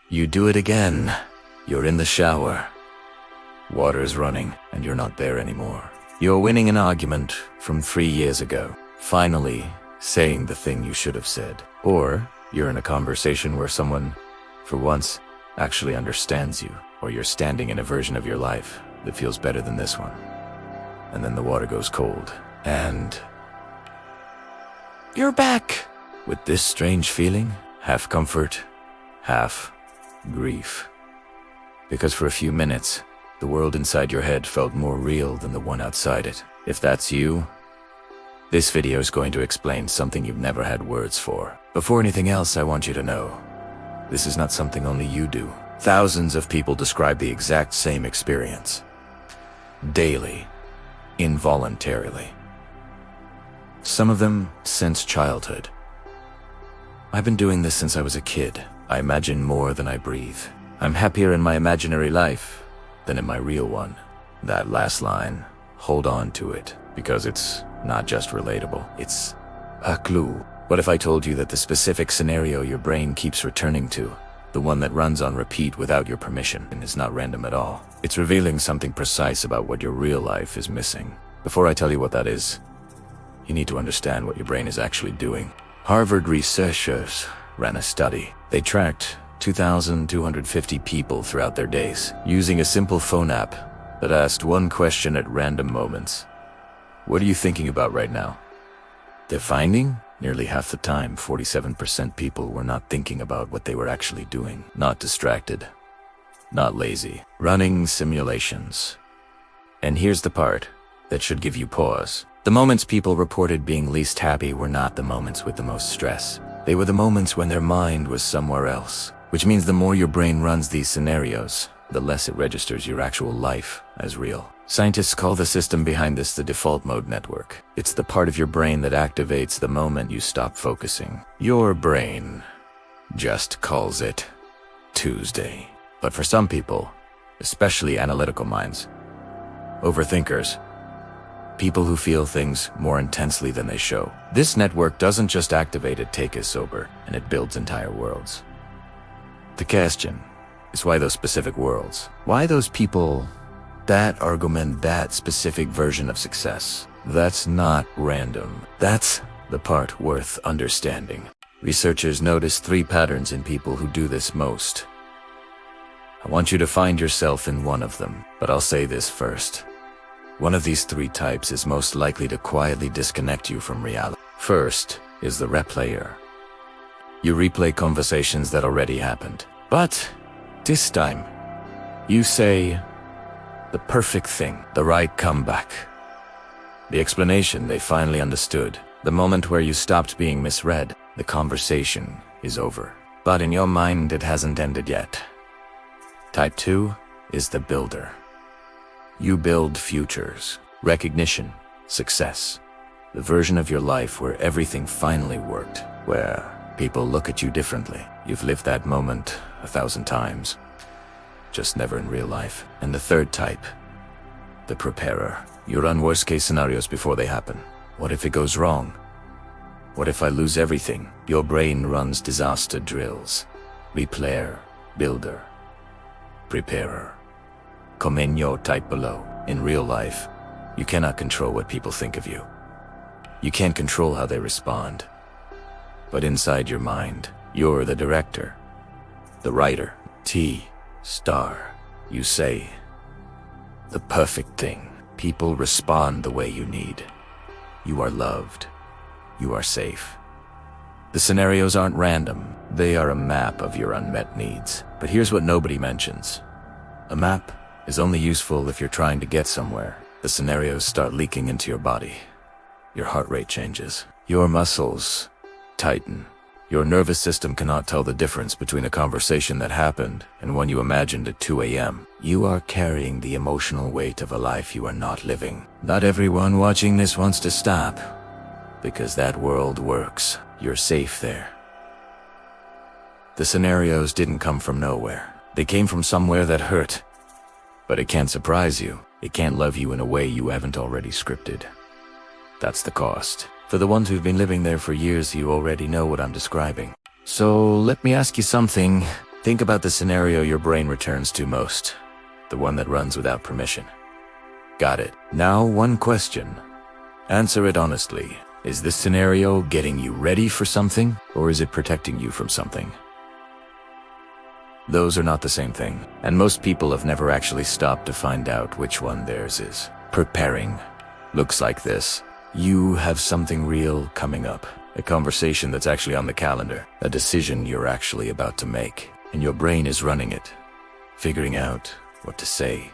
You do it again. You're in the shower. Water's running, and you're not there anymore. You're winning an argument from 3 years ago. Finally, saying the thing you should have said. Or you're in a conversation where someone, for once, actually understands you. Or you're standing in a version of your life that feels better than this one. And then the water goes cold, and you're back! With this strange feeling, half comfort, half grief. Because for a few minutes, the world inside your head felt more real than the one outside it. If that's you, this video is going to explain something you've never had words for. Before anything else, I want you to know, this is not something only you do. Thousands of people describe the exact same experience. Daily, involuntarily. Some of them since childhood. I've been doing this since I was a kid. I imagine more than I breathe. I'm happier in my imaginary life than in my real one. That last line, hold on to it, because it's not just relatable, it's a clue. What if I told you that the specific scenario your brain keeps returning to, the one that runs on repeat without your permission, and is not random at all? It's revealing something precise about what your real life is missing. Before I tell you what that is, you need to understand what your brain is actually doing. Harvard researchers ran a study. They tracked 2,250 people throughout their days, using a simple phone app that asked one question at random moments. What are you thinking about right now? Their finding? Nearly half the time, 47% people were not thinking about what they were actually doing. Not distracted. Not lazy. Running simulations. And here's the part that should give you pause. The moments people reported being least happy were not the moments with the most stress. They were the moments when their mind was somewhere else. Which means the more your brain runs these scenarios, the less it registers your actual life as real. Scientists call the system behind this the default mode network. It's the part of your brain that activates the moment you stop focusing. Your brain just calls it Tuesday. But for some people, especially analytical minds, overthinkers, people who feel things more intensely than they show, this network doesn't just activate it take as sober, and it builds entire worlds. The question is, why those specific worlds? Why those people, that argument, that specific version of success? That's not random. That's the part worth understanding. Researchers noticed 3 patterns in people who do this most. I want you to find yourself in one of them, but I'll say this first. One of these 3 types is most likely to quietly disconnect you from reality. First is the replayer. You replay conversations that already happened. But this time, you say the perfect thing, the right comeback. The explanation they finally understood, the moment where you stopped being misread. The conversation is over. But in your mind, it hasn't ended yet. Type 2 is the builder. You build futures, recognition, success. The version of your life where everything finally worked, where people look at you differently. You've lived that moment 1,000 times, just never in real life. And the third type, the preparer. You run worst-case scenarios before they happen. What if it goes wrong? What if I lose everything? Your brain runs disaster drills. Replayer, builder, preparer. Comment your type below. In real life, you cannot control what people think of you. You can't control how they respond. But inside your mind, you're the director, the writer. T-star. You say the perfect thing. People respond the way you need. You are loved. You are safe. The scenarios aren't random. They are a map of your unmet needs. But here's what nobody mentions. A map is only useful if you're trying to get somewhere. The scenarios start leaking into your body. Your heart rate changes. Your muscles tighten. Your nervous system cannot tell the difference between a conversation that happened and one you imagined at 2 a.m. You are carrying the emotional weight of a life you are not living. Not everyone watching this wants to stop, because that world works. You're safe there. The scenarios didn't come from nowhere. They came from somewhere that hurt. But it can't surprise you. It can't love you in a way you haven't already scripted. That's the cost. For the ones who've been living there for years, you already know what I'm describing. So let me ask you something. Think about the scenario your brain returns to most, the one that runs without permission. Got it. Now, one question. Answer it honestly. Is this scenario getting you ready for something, or is it protecting you from something? Those are not the same thing, and most people have never actually stopped to find out which one theirs is. Preparing looks like this. You have something real coming up, a conversation that's actually on the calendar, a decision you're actually about to make, and your brain is running it, figuring out what to say,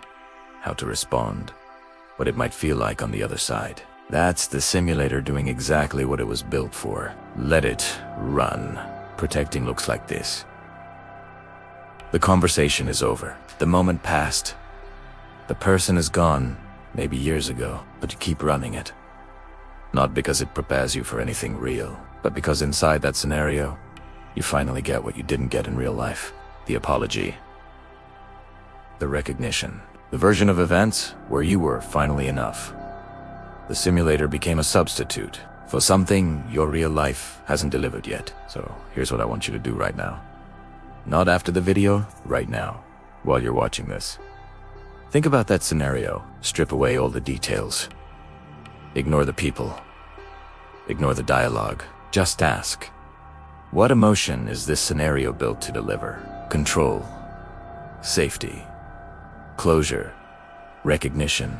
how to respond, what it might feel like on the other side. That's the simulator doing exactly what it was built for. Let it run. Protecting looks like this. The conversation is over. The moment passed. The person is gone, maybe years ago, but you keep running it. Not because it prepares you for anything real, but because inside that scenario, you finally get what you didn't get in real life. The apology. The recognition. The version of events where you were finally enough. The simulator became a substitute for something your real life hasn't delivered yet. So here's what I want you to do right now. Not after the video, right now, while you're watching this. Think about that scenario. Strip away all the details. Ignore the people. Ignore the dialogue. Just ask, what emotion is this scenario built to deliver? Control, safety, closure, recognition,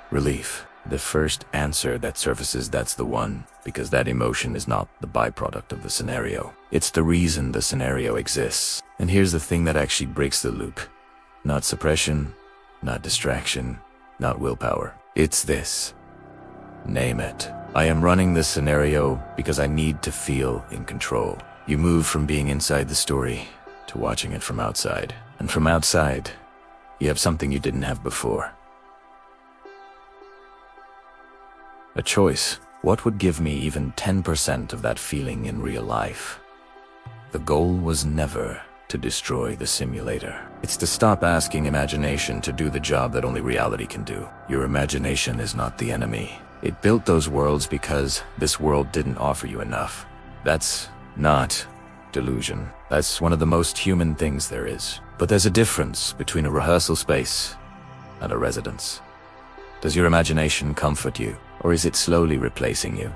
relief. The first answer that surfaces, that's the one, because that emotion is not the byproduct of the scenario. It's the reason the scenario exists. And here's the thing that actually breaks the loop. Not suppression, not distraction, not willpower. It's this. Name it. I am running this scenario because I need to feel in control. You move from being inside the story to watching it from outside. And from outside, you have something you didn't have before. A choice. What would give me even 10% of that feeling in real life? The goal was never to destroy the simulator. It's to stop asking imagination to do the job that only reality can do. Your imagination is not the enemy. It built those worlds because this world didn't offer you enough. That's not delusion. That's one of the most human things there is. But there's a difference between a rehearsal space and a residence. Does your imagination comfort you, or is it slowly replacing you?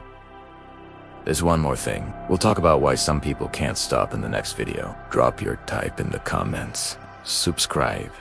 There's one more thing. We'll talk about why some people can't stop in the next video. Drop your type in the comments. Subscribe